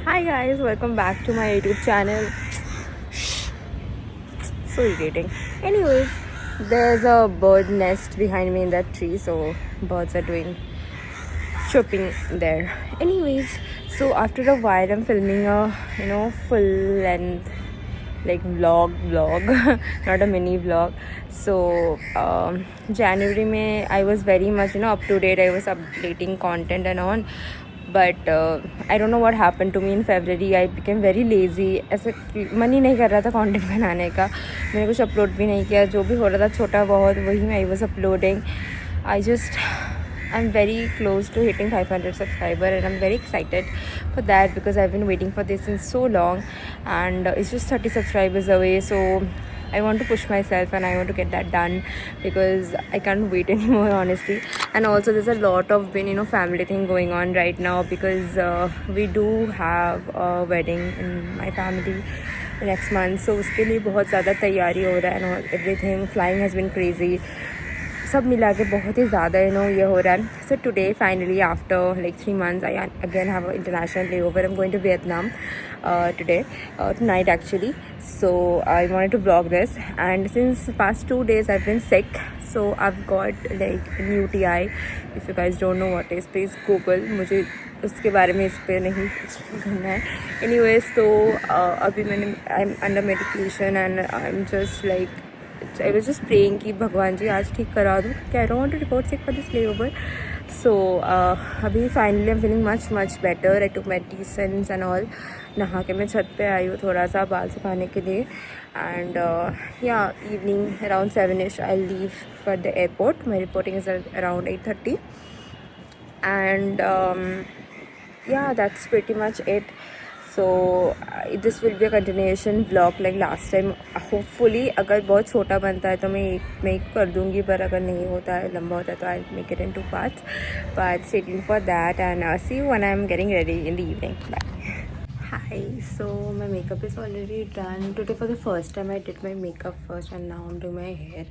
Hi guys, welcome back to my YouTube channel. So irritating. Anyways, there's a bird nest behind me in that tree, so birds are doing chirping there. Anyways, so after a while, I'm filming a full length like vlog, not a mini vlog. So January May I was very much up to date. I was updating content and on, but I don't know what happened to me in February. I became very lazy. ऐसे मन ही नहीं कर रहा था content बनाने का. मैंने कुछ अपलोड भी नहीं किया. जो भी हो रहा था छोटा बहुत वही मैं I was uploading. I'm very close to hitting 500 subscriber and I'm very excited for that because I've been waiting for this since so long, and it's just 30 subscribers away. So I want to push myself and I want to get that done because I can't wait anymore, honestly. And also there's a lot of family thing going on right now because we do have a wedding in my family next month. So उसके लिए बहुत ज़्यादा तैयारी हो रहा है and everything. Flying has been crazy. सब मिला के बहुत ही ज़्यादा ये हो रहा है. So today finally after like 3 months I again have an international layover. I'm going to Vietnam today, tonight actually. So I wanted to vlog this, and since past 2 days I've been sick, so I've got like an UTI. If you guys don't know what is, please Google. मुझे उसके बारे में इस पर नहीं करना है. Anyways, तो अभी मैंने I'm under medication and I'm just like I was just praying कि भगवान जी आज ठीक करा दूँ. I don't want to report sick for this layover. So अभी finally I'm feeling much better. I took medicines and all. नहा के मैं छत पे आई हूँ थोड़ा सा बाल सुखाने के लिए. And yeah, evening around 7ish I'll leave for the airport. My reporting is around 8:30. And yeah, that's pretty much it. So this will be a continuation vlog like last time. Hopefully अगर बहुत छोटा बनता है तो मैं एक कर दूँगी, पर अगर नहीं होता है लंबा होता है तो I'll make it in 2 parts. But stay tuned for that and see you when I'm getting ready in the evening. Bye. Hi, so my makeup is already done. Today for the first time I did my makeup first and now I'm doing my hair.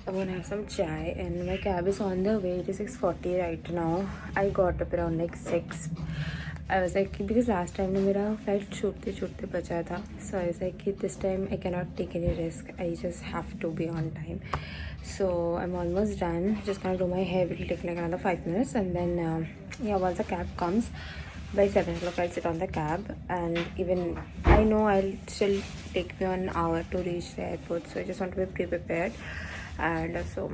I'm gonna have some chai and my cab is on the way. It is 6:40 right now. I got up around like 6. I was like, because last time मेरा flight छूटते बचा था. So I was like, this time I cannot take any risk. I just have to be on time. So I'm almost done. Just gonna do my hair. It will take like another 5 minutes, and then yeah, once the cab comes by 7 o'clock, I'll sit on the cab. And even I know I'll still take me 1 hour to reach the airport. So I just want to be pre-prepared. And so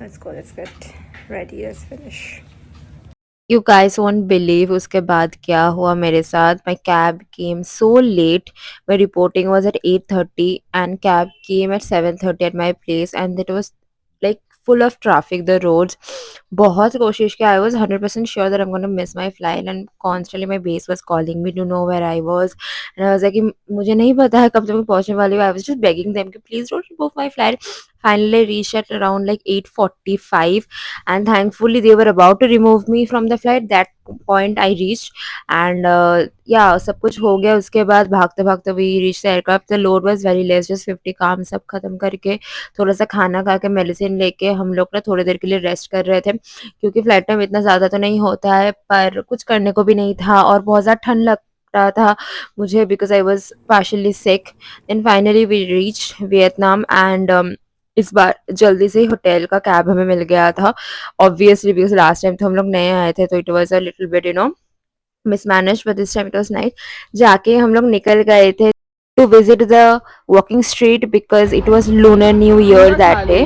let's go. Let's get ready. Let's finish. You guys won't believe उसके बाद क्या हुआ मेरे साथ. My cab came so late. My reporting was at 8:30 and cab came at 7:30 at my place, and it was like full of traffic, the roads. बहुत कोशिश किया. I was 100% sure that I'm going to miss my flight, and constantly my base was calling me to know where I was. And I was like, मुझे नहीं पता है कब तक मैं पहुंचने वाली हूँ. I was just begging them कि please don't remove my flight. Finally reached at around like 8:45, and thankfully they were about to remove me from the flight. That point I reached, and yeah, सब कुछ हो गया. उसके बाद भागते भागते we reached the aircraft. The load was very less, just 50 काम सब खत्म करके थोड़ा सा खाना खा के मेडिसिन लेके हम लोग ना थोड़ी देर के लिए रेस्ट कर रहे थे, क्योंकि फ्लाइट टाइम इतना ज़्यादा तो नहीं होता है, पर कुछ करने को भी नहीं था और बहुत ज़्यादा ठंड लग रहा था मुझे because I was partially sick. Then finally we reached Vietnam, and इस बार जल्दी से ही होटल का कैब हमें मिल गया था, ऑब्वियसली बिकॉज लास्ट टाइम तो हम लोग नए आए थे तो it was a little bit mismanage, but this time it was nice. जाके हम लोग निकल गए थे to visit the walking street because it was lunar new year that day.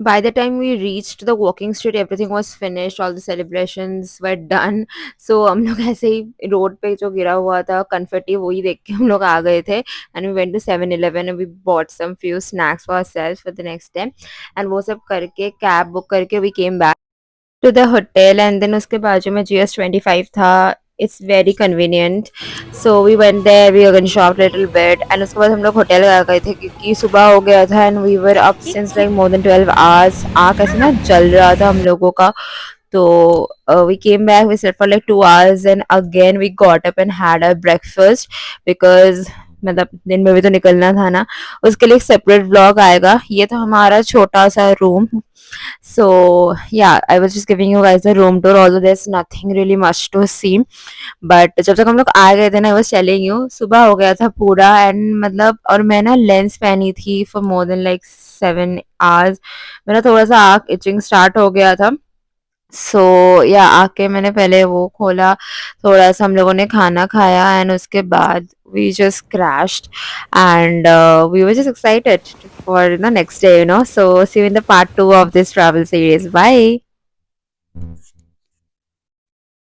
by the time we reached the walking street, everything was finished, all the celebrations were done. So हम लोग ऐसे ही road पे जो गिरा हुआ था confetti वही देख के हम लोग आ गए थे. And we went to 7-Eleven and we bought some few snacks for ourselves for the next day. And वो सब करके कैब बुक करके we came back to the hotel. And then उसके बाजू में GS25 था. It's very convenient. So we went there, we again shopped a little bit. And उसके बाद हम लोग होटल आ गए थे क्योंकि सुबह हो गया था. And we were up since like more than 12 hours. आँख ऐसे ना जल रहा था हम लोगों का. So we came back, we slept for like 2 hours, and again we got up and had our breakfast because मतलब दिन में भी तो निकलना था ना. उसके लिए एक सेपरेट ब्लॉग आएगा. ये तो हमारा छोटा सा room. So yeah, I was just giving you guys a room tour, although there's nothing really much to see. But जब तक हम लोग आ गए थे ना, I was telling you सुबह हो गया था पूरा. एंड मतलब और मैं ना लेंस पहनी थी for more than like 7 hours. मेरा थोड़ा सा आँख इचिंग स्टार्ट हो गया था. सो या आके मैंने पहले वो खोला, थोड़ा सा हम लोगों ने खाना खाया. एंड उसके बाद we just crashed. And we were just excited for the next day. So see you in the part 2 of this travel series. Bye.